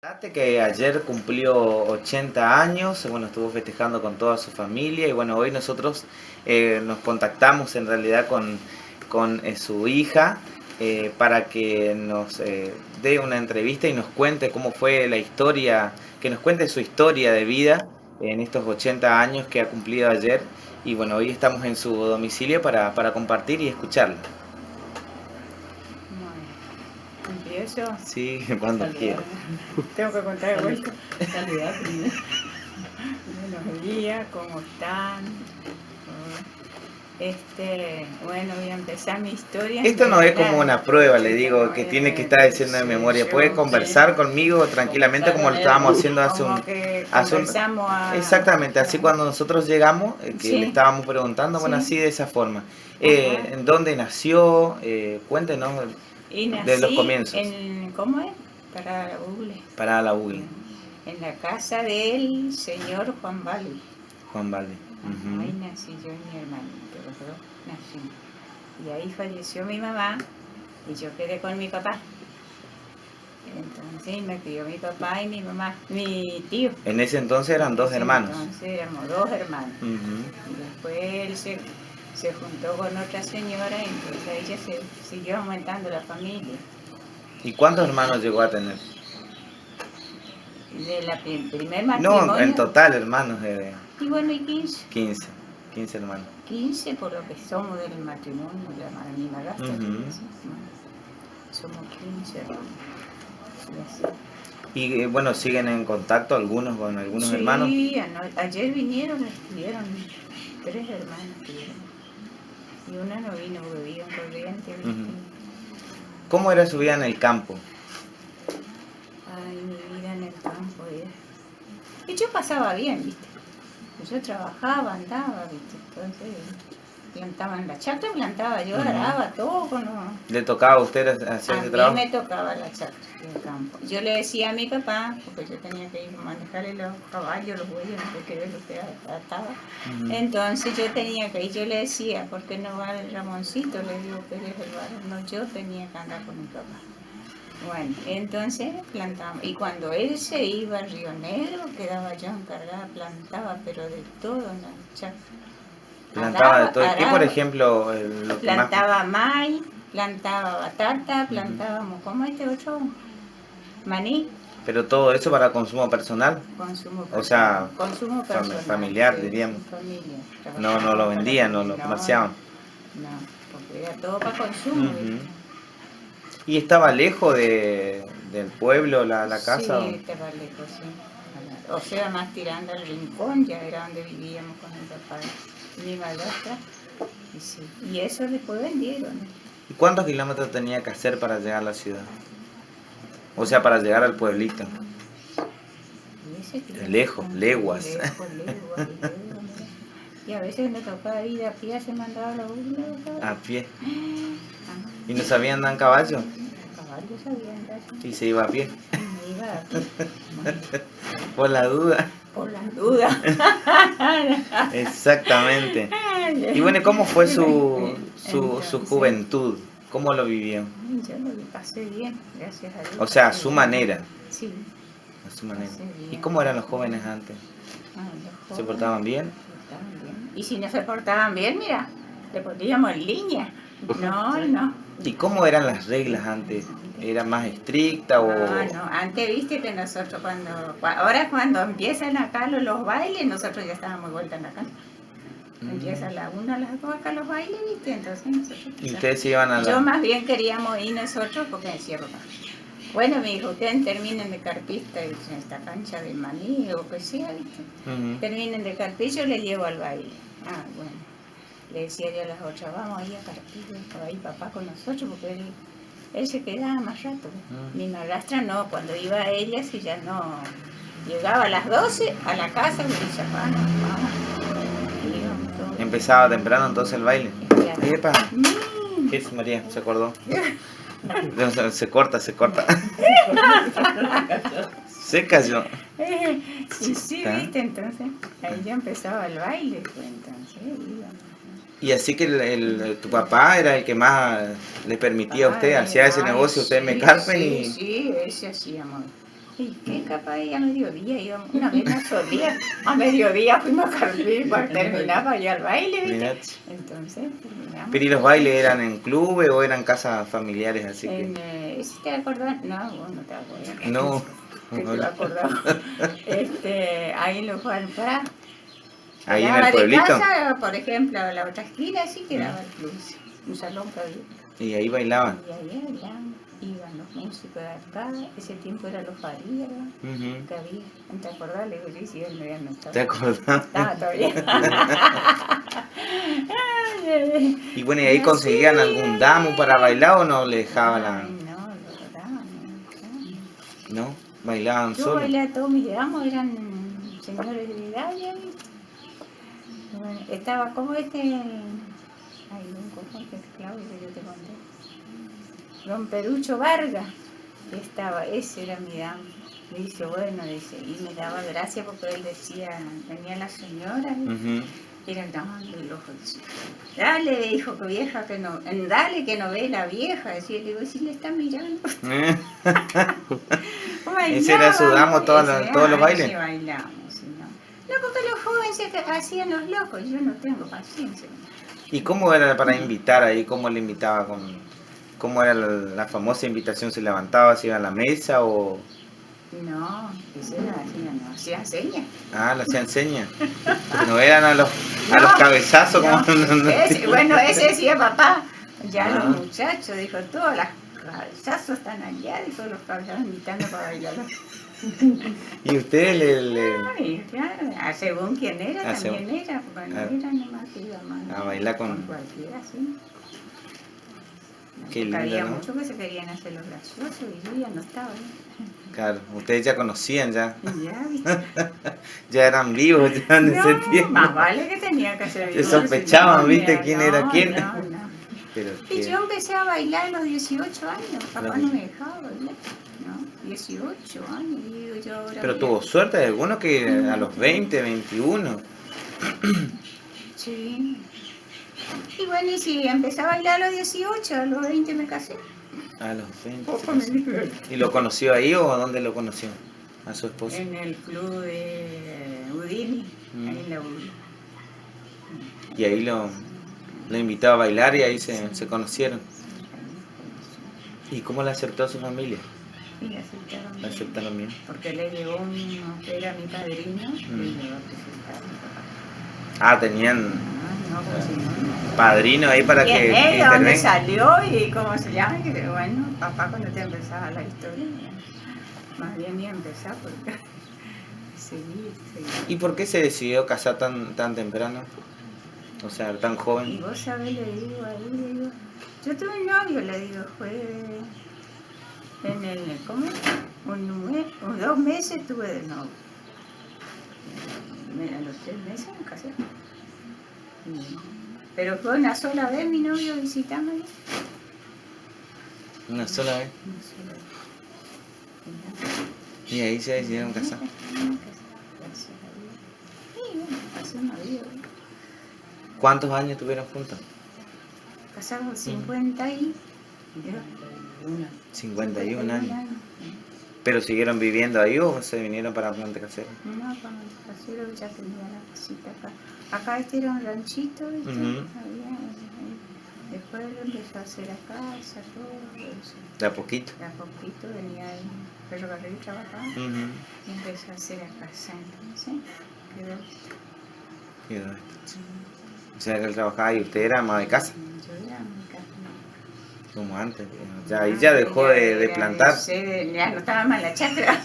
Date que ayer cumplió 80 años, bueno, estuvo festejando con toda su familia y bueno, hoy nosotros nos contactamos en realidad con su hija para que nos dé una entrevista y nos cuente cómo fue la historia, que nos cuente su historia de vida en estos 80 años que ha cumplido ayer y bueno, hoy estamos en su domicilio para compartir y escucharla. Bueno, empiezo. Sí, cuando quiera. Tengo que contar de vuelta. Saludar primero. Buenos días, ¿cómo están? Bueno, voy a empezar mi historia. Esto no es como una prueba, le digo, que tiene que estar diciendo de memoria. Puede conversar conmigo tranquilamente como lo estábamos haciendo hace un... Exactamente, así cuando nosotros llegamos, que le estábamos preguntando, bueno, así de esa forma. ¿En dónde nació? Cuéntenos de los comienzos. ¿Cómo es? Para la Google. Para la Google. En la casa del señor Juan Balbi. Juan Balbi. Ahí nací yo y mi hermanito, los dos nacimos. Y ahí falleció mi mamá y yo quedé con mi papá. Entonces me crió mi papá y mi mamá, mi tío. En ese entonces eran dos hermanos. Entonces éramos dos hermanos. Y después él se juntó con otra señora y entonces ella se siguió aumentando la familia. ¿Y cuántos hermanos llegó a tener? De la primer matrimonio. No, en total hermanos. Y bueno, y 15. 15 hermanos. 15 por lo que somos del matrimonio, mi madrastra. Somos 15 hermanos. Y bueno, ¿siguen en contacto algunos con algunos hermanos? Sí, ayer vinieron, estuvieron 3 hermanos. Y una no vino porque vivía en Corrientes. ¿Cómo era su vida en el campo? Ay, mi vida en el campo y yo pasaba bien, ¿viste? Yo trabajaba, andaba, ¿viste? Entonces plantaba en la chacra, plantaba yo, araba todo con los... ¿Le tocaba a usted hacer ese trabajo? A mí me tocaba la chacra en el campo. Yo le decía a mi papá, porque yo tenía que ir a manejarle los caballos, los bueyes, no sé qué, lo que ataba. Entonces yo tenía que ir, yo le decía, ¿por qué no va el Ramoncito? Le digo que él es el varón. No, yo tenía que andar con mi papá. Bueno, entonces plantamos. Y cuando él se iba a Río Negro, quedaba yo encargada, plantaba, pero de todo en la chacra. Plantaba de todo. ¿Qué, por ejemplo, lo que plantaba maíz, plantaba batata, plantábamos, ¿cómo es este otro? Maní. Pero todo eso para consumo personal. Consumo personal. O sea, consumo personal, familiar, sí, diríamos. Familia. No lo vendían, no lo comerciaban. No, porque era todo para consumo. ¿Y estaba lejos del pueblo la casa? Sí, estaba lejos, sí. O sea, más tirando al rincón, ya era donde vivíamos con el papá y mi madrastra. Y, sí. Y eso después vendieron. ¿Y cuántos kilómetros tenía que hacer para llegar a la ciudad? O sea, para llegar al pueblito. Lejos, leguas. Leguas. Y a veces me tocaba ir a pie, se mandaba la urna. A pie. ¿Y no sabían andar en caballo? Caballo sabían andar. ¿Y se iba a pie? Me iba a pie. Por la duda. Por la duda. Exactamente. Y bueno, ¿cómo fue su juventud? ¿Cómo lo vivió? Yo lo pasé bien, gracias a Dios. O sea, a su manera. Sí. A su manera. ¿Y cómo eran los jóvenes antes? ¿Se portaban bien? Y si no se portaban bien, mira, le poníamos en línea. No. ¿Y cómo eran las reglas antes? ¿Era más estricta o...? No, antes viste que nosotros ahora cuando empiezan acá los bailes, nosotros ya estábamos vueltas en la casa. Empieza a la 1, a las 2 acá los bailes, viste, entonces nosotros... ¿Y ustedes iban a la...? Yo más bien queríamos ir nosotros porque decía papá, bueno, me dijo, ustedes terminen de carpista en esta cancha de maní o que sea, viste. Terminen de carpista, yo les llevo al baile. Bueno. Le decía yo a las otras, vamos ahí a partir, estaba ahí papá con nosotros, porque él se quedaba más rato. Mi madrastra no, cuando iba ella, si ya no, llegaba a las 12 a la casa, me decía, vamos. ¿Empezaba temprano entonces el baile? ¡Epa! ¿Qué es, María? ¿Se acordó? Se corta. Se cayó. Sí, viste, entonces, ahí ya empezaba el baile, pues entonces iba. Y así que tu papá era el que más le permitía a usted, hacía ese negocio, ustedes me carpen y... Sí, ese hacíamos. ¿Y qué capaz? Y a mediodía íbamos, una vez no solía, a mediodía fuimos a Carpí, cuando terminaba ya el baile, ¿viste? Mirá. Entonces terminamos. ¿Pero y los bailes eran en clubes o eran casas familiares así En, que? ¿sí te acordás? No, vos no te acordás. No. Que te acordás. Ahí en los Juan Prat. Ahí en el Quedaba de pueblito. casa, por ejemplo, a la otra esquina, sí quedaba el club, un salón que había. Y ahí bailaban. Y ahí iban los músicos de acá, ese tiempo eran los Farías, que había. ¿No te acordás? Le digo, sí, él no estaba. ¿Te acordás? Estaba todavía. Y bueno, ¿y ahí conseguían algún damo para bailar o no le dejaban la...? Ay, no, lo daban, no. ¿No? ¿Bailaban Yo solos? bailé a todos mis damos, eran señores de edad, ya viste. Bueno, estaba como ay, un cojón que es Claudio, que yo te conté. Don Perucho Vargas, ese era mi dama. Dice, bueno, dice, y me daba gracia porque él decía, venía la señora, y era dando el ojo, decía, dale, hijo, que vieja, que no, dale que no ve la vieja, decía, le digo, si le está mirando. ¿Ese era su damo todos los bailes? Sí, bailamos, sí, no. No, porque los jóvenes hacían los locos, yo no tengo paciencia. ¿Y cómo era para invitar ahí? ¿Cómo le invitaba? ¿Cómo era la famosa invitación? ¿Se levantaba, se iba a la mesa o...? No, eso era así, no, hacían señas. Ah, le hacían señas. No eran a los cabezazos no, como... bueno, ese decía papá. Ya Ah. los muchachos, dijo, todos los cabezazos están allá, dijo, los cabezazos invitando para bailar. ¿Y usted Ay, claro, según quién era, también era, porque no era nomás que iba más. A bailar con cualquiera, sí. Qué lindo, había ¿no? muchos que se querían hacer los graciosos y yo ya no estaba. Claro, ustedes ya conocían ya. Ya, ¿viste? Ya eran vivos ya en ese tiempo. Más vale que tenía que ser Se sospechaban, ¿viste? mira, ¿Quién era quién? No. Pero Y yo empecé a bailar a los 18 años, papá no me dejaba bailar. No, 18 años, digo yo ahora. Pero mira. tuvo suerte de algunos que a los 20, 21. Sí. Y bueno, y si empecé a bailar a los 18, a los 20 me casé. A los 20. Poco me divertí. ¿Y lo conoció ahí o dónde lo conoció? A su esposo. En el club de Udini, ahí en la Udini. Y ahí lo invitaba a bailar y ahí se conocieron. ¿Y cómo la aceptó su familia? Y la aceptaron bien. ¿La aceptaron bien? Porque le llegó uno que era mi padrino y le va a presentar a mi papá. Ah, tenían No, pues si no. padrino ahí para ¿Quién que es? ¿De dónde intervenga. salió? ¿Y cómo se llama? Y que, bueno, papá cuando te empezaba la historia, más bien ni empezar porque seguir. ¿Y por qué se decidió casar tan temprano? O sea, tan Y joven. vos sabés, le digo, yo tuve un novio, le digo, fue en el, ¿cómo? 2 meses tuve de novio. A los 3 meses me casé. Pero fue una sola vez mi novio visitándome. Una sola vez. Una sola vez. Y ahí se decidieron casar. Gracias a Dios. Sí, bueno, pasé una vida. ¿Cuántos años tuvieron juntos? Casados 50 y... 51 años. ¿Pero siguieron viviendo ahí o se vinieron para Planta Casera? No, cuando Casero ya tenía la casita acá. Acá este era un ranchito, ¿viste? Después él empezó a hacer la casa, todo eso. ¿De a poquito? De a poquito venía el ferrocarril trabajaba y empezó a hacer la casa, entonces quedó. O sea, que él trabajaba y usted era ama de casa, Yo era mi casa. como antes. Ya, ahí ya dejó de plantar. Ya no estaba mal la chacra.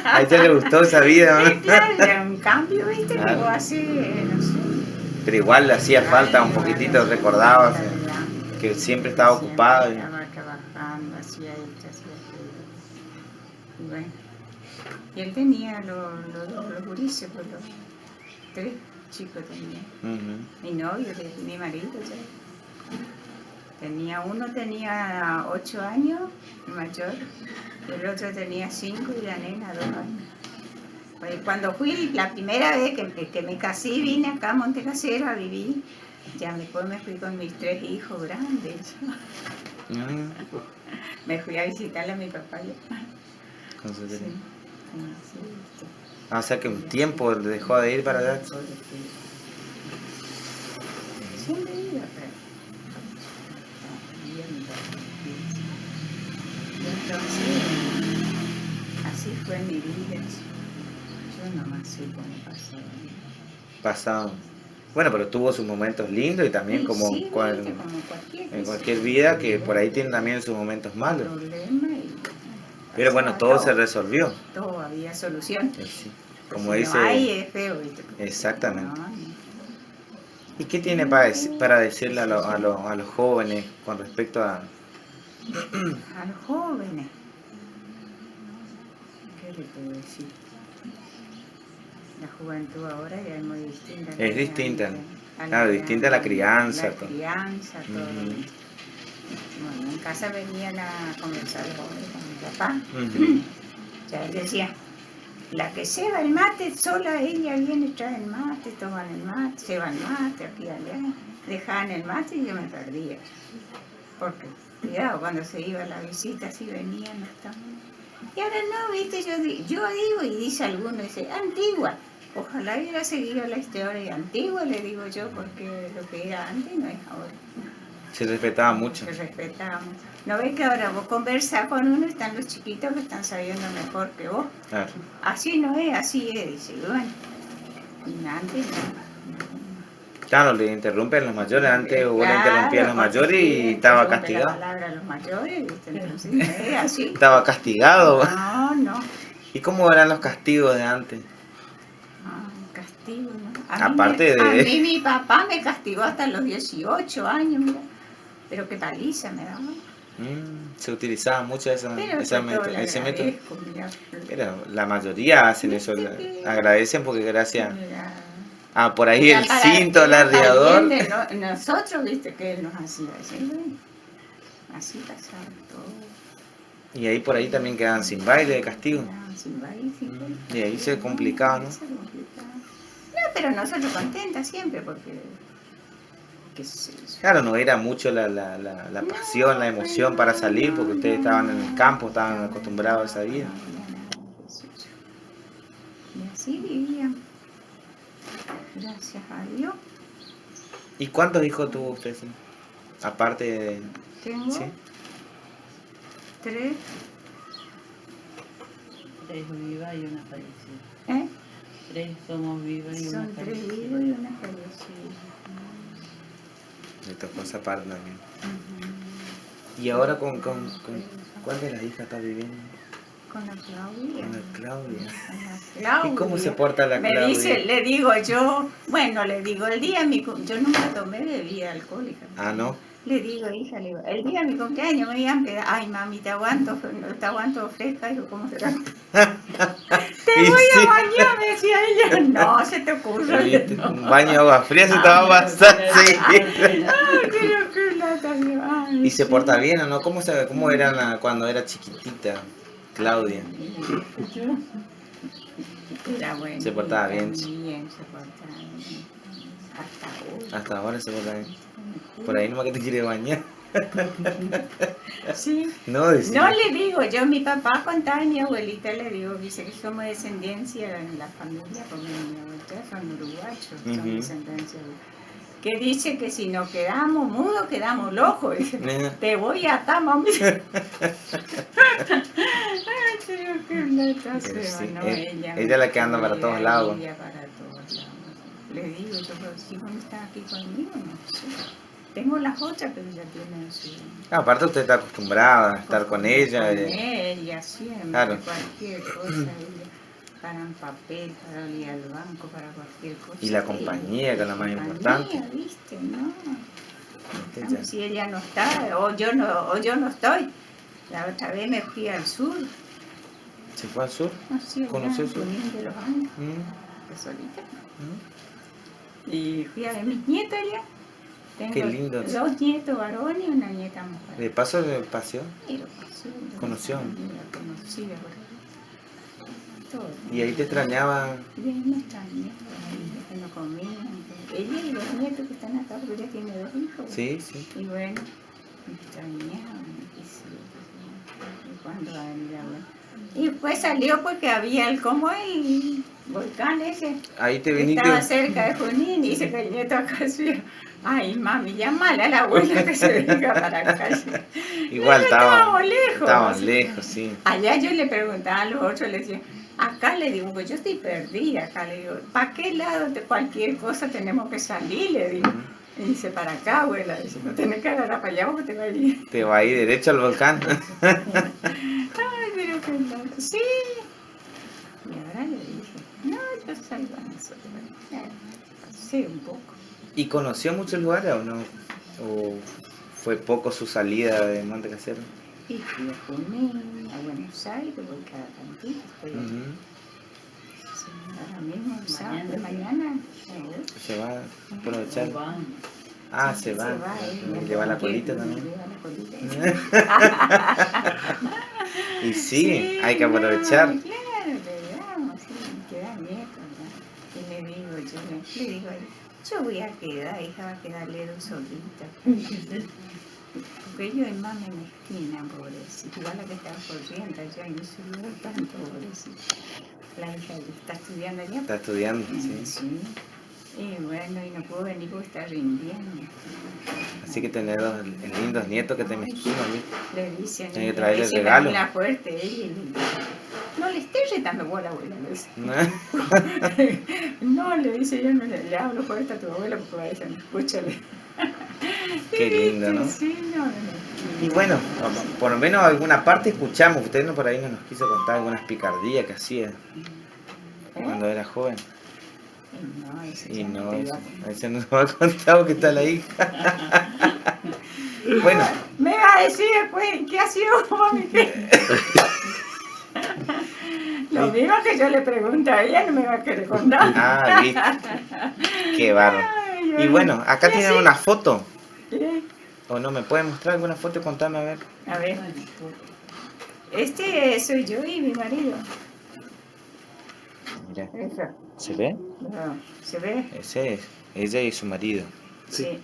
Ahí ya le gustó esa vida, Sí, ¿no? claro, era un cambio, ¿viste? Claro. Luego así, no sé. Pero igual le hacía falta un poquitito, recordaba o sea, que siempre estaba ocupado. Estaba trabajando, hacía esto, hacía aquello. Y bueno. Y él tenía los gurises, pues los 3 chicos tenía. Mi novio, mi marido, ya. Uno tenía 8 años, el mayor, y el otro tenía 5 y la nena 2 años. Pues cuando fui la primera vez que me casé, vine acá a Montecasero a vivir, ya después me fui con mis 3 hijos grandes. Me fui a visitarle a mi papá. Con su Sí. Sí, viste. Ah, o sea que un tiempo dejó de ir para allá. Siempre iba, pero viendo. Y entonces, así fue mi vida. Yo nomás sé cómo pasó. Pasado. Bueno, pero tuvo sus momentos lindos y también Y como sí, viste, como cualquier en cualquier vida que por ahí tiene también sus momentos malos. problema y Pero bueno, todo se resolvió. todo había solución. Sí. Pues Como si dice. no hay es feo, ¿viste? Exactamente. No, no. ¿Y qué tiene para decirle a los jóvenes con respecto a... A los jóvenes, ¿qué le puedo decir? La juventud ahora ya es muy distinta. a la Es de distinta, antes, a la claro, de distinta a la antes. crianza. La crianza, todo. Ujú. Bueno, en casa venían a conversar con mi papá. Ujú. Ya él decía, la que ceba el mate, sola ella viene, trae el mate, toman el mate, ceban mate, aquí y allá. Dejaban el mate y yo me perdía. Porque, cuidado, cuando se iba a la visita, si venían, no estaban. Y ahora no, viste, yo digo, y dice alguno, dice, antigua. Ojalá hubiera seguido la historia antigua, le digo yo, porque lo que era antes no es ahora. Se respetaba mucho. Se respetaba mucho. ¿No ves que ahora vos conversás con uno, están los chiquitos que están sabiendo mejor que vos? Claro. Así no es, así es, dice, bueno. Y antes no. Claro, le interrumpen los mayores. Antes uno Claro, interrumpía a los porque mayores sí, y estaba interrumpe castigado. la palabra a los mayores, ¿viste? Entonces no es así. Estaba castigado. No, no. ¿Y cómo eran los castigos de antes? Ah, castigo, ¿no? Aparte A de... mí mi papá me castigó hasta los 18 años, mira. Pero qué paliza me daba. Se utilizaba mucho Pero ese por todo le método. agradezco, mira. Pero la mayoría hacen eso, Viste que- agradecen porque gracias Mira, a por ahí el era cinto, el era para el arriador. bien de nosotros, viste, que él nos hacía así, bueno. Así pasaba todo. Y ahí por ahí también quedaban sin baile de castigo. Quedaban sin baile, sin baile. Y ahí se complicaba, ¿no? Se complicaba. No, pero nosotros contentas siempre porque... ¿Qué sé yo? Claro, no era mucho la pasión, la emoción para salir porque ustedes estaban en el campo, estaban acostumbrados a esa vida. Y así vivían. Gracias a Dios. ¿Y cuántos hijos tuvo usted? Sí? Aparte de... Tengo ¿Sí? 3. 3 vivas y una fallecida. ¿Eh? 3 somos vivas y una Son 3 fallecida. vivos y una fallecida. Le tocó esa parte también. ¿Y ahora con cuál de las hijas está viviendo? Con la Claudia. Con la Claudia. Con la Claudia. ¿Y cómo se porta la Me Claudia? dice, le digo yo, bueno, le digo, el día de mi yo nunca tomé bebida alcohólica. Ah, ¿no? Le digo, hija, le digo, el día de mi cumpleaños me iban a pedir, ay mami, te aguanto fresca, digo, ¿cómo será? Te Y voy sí. a bañar, me decía ella, no, se te ocurre. ¿Viste? No. Un baño de agua fría se te va a pasar, sí. Ay, pero qué lata, digo, ay, ¿Y se sí. porta bien o no? ¿Cómo era cuando era chiquitita, Claudia? Era bueno. Se portaba bien. Bien, se portaba bien. Hasta hoy. Hasta ahora se porta bien. Por ahí nomás que te quiere bañar. Sí. No, decía. No le digo, yo mi papá contaba a mi abuelita, le digo, dice que somos descendencia en la familia, porque mi abuelita son uruguayos, son Ujú. descendencia. Que dice que si nos quedamos mudos, quedamos locos. Dice, te voy a atar, mami. Ay, pero qué neta se Sí, va, ¿no? ella es la que anda para todos lados. Ella para todos lados. Le digo, yo, pero si no está aquí conmigo, no sé. Tengo las otras, pero ya tienen su... Aparte usted está acostumbrada a estar con ella. Con ella, siempre, Claro. cualquier cosa. Ella, para un papel, para ir al banco, para cualquier cosa. Y la compañía, que es la más importante. ¿Viste? No. Viste, ya. Si ella no está, o yo no estoy. La otra vez me fui al sur. ¿Se fue al sur? Así, ¿Conoció el sur? de los años, de solita. Y fui a ver mis nietos allá. Tengo Qué lindo. 2 nietos varones y una nieta mujer. ¿De paso el paseo? Y lo pasé, ¿Conoció? La conocí, la verdad. Todo. ¿Y ahí te extrañaba? Y ahí me extrañé, ahí que no comían. Ella y los nietos que están acá, porque ella tiene 2 hijos. Sí, sí. Y bueno, me extrañaban, y cuando van a ir a ver. Y después salió porque había el volcán ese. Ahí te Que viniste. estaba cerca de Junín y dice que el nieto acá decía, ay mami, llamala a la abuela que se venga para acá. Igual estábamos lejos. Estábamos lejos, sí. Allá yo le preguntaba a los otros, le decía, acá le digo, pues yo estoy perdida, acá le digo, ¿para qué lado de cualquier cosa tenemos que salir? Le digo. Y dice, para acá, abuela, dice, no tenés que agarrar para allá porque te va a ir. Te va a ir derecho al volcán. Ay, pero qué loco. Sí. Y ahora le dije, no, yo salgo a nosotros. Sí, un poco. ¿Y conoció muchos lugares o no? ¿O fue poco su salida de Monte Casero? Y fui a Junín, a Buenos Aires, voy cada tantito. Sí, ahora mismo, mañana. Se va a aprovechar. Vamos. Ah, se va. Lleva la colita también. Lleva la colita. Y sí, hay que aprovechar. No, claro, le damos, sí, queda nieto, ¿verdad? Y le digo a él, yo voy a quedar, hija, va a quedar Ledo solita. Porque yo y mamá en la esquina, pobrecita, igual la que estaba corriendo allá y no se vio tanto, pobrecita. La hija está estudiando allá. Está estudiando, sí. Sí. Y bueno, y no puedo venir porque está rindiendo. Así que tener los lindos nietos que te mezquinos, Le dicen, hay que traerle dice, regalo. la fuerte, ella y le dice, no le estés retando bola, abuela, le dice. No, le dice, yo no le hablo fuerte a tu abuela porque va a decir, escúchale. Qué lindo, ¿no? Sí, no. Y bueno, por lo menos alguna parte escuchamos. Usted no por ahí no nos quiso contar algunas picardías que hacía cuando era joven. Y no, eso no nos ha contado que está la hija. Bueno. Me va a decir después, ¿qué ha sido, mami? Lo mismo que yo le pregunto a ella, no me va a querer contar. Ah, viste. Qué bárbaro. Y bueno, acá tienen una foto. ¿Sí? ¿O no? ¿Me pueden mostrar alguna foto y contarme a ver? A ver. Este soy yo y mi marido. Mira. Eso. ¿Se ve? No, ¿se ve? Ese es ella y su marido. Sí.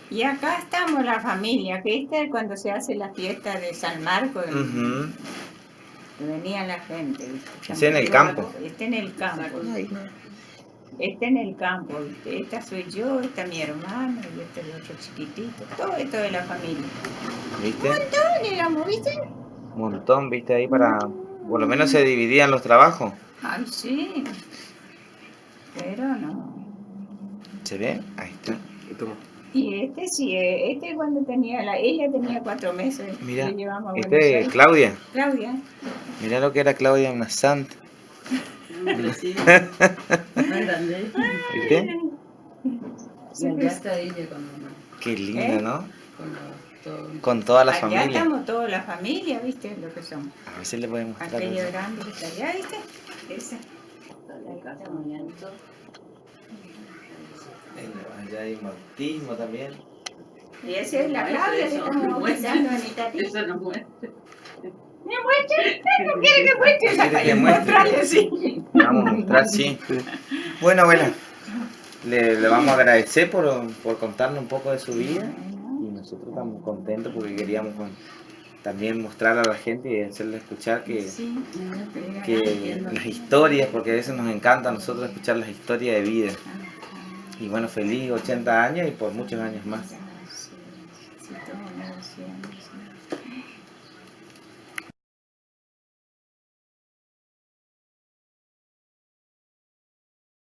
Y acá estamos la familia, que esta es cuando se hace la fiesta de San Marcos. Que venía la gente, ¿viste? Está en el campo. Está en el campo. Está en el campo, ¿viste? Esta soy yo, esta mi hermano y este es otro chiquitito. Todo esto de la familia. ¿Viste? Un montón éramos, ¿viste? Un montón, ¿viste? Ahí para... Por lo menos se dividían los trabajos. Ay, sí. Pero no. ¿Se ve? Ahí está. Y este sí, este cuando ella tenía 4 meses. Mira, le llevamos a Buenos este es Aires. Claudia. Claudia. Mira lo que era Claudia, una santa. Sí. Más grande. ¿Viste? Y allá está ella con Qué lindo, ¿no? todo. Con toda la Allá familia. estamos toda la familia, ¿viste? Lo que somos. A ver si le podemos mostrar. Aquello eso. grande que está allá, ¿viste? Esa. Allá hay bautismo también. Y esa es la Claudia que estamos bautizando a mi tatita. Eso no muestra. ¿Me muestra? No quiere que muestre. ¿Quiere que muestre? Mostrarle, sí. Vamos a mostrar, sí. Bueno, abuela, le vamos a agradecer por contarnos un poco de su vida. Y nosotros estamos contentos porque queríamos también mostrar a la gente y hacerle escuchar que las historias, porque a veces nos encanta a nosotros escuchar las historias de vida. Y bueno, feliz 80 años y por muchos años más.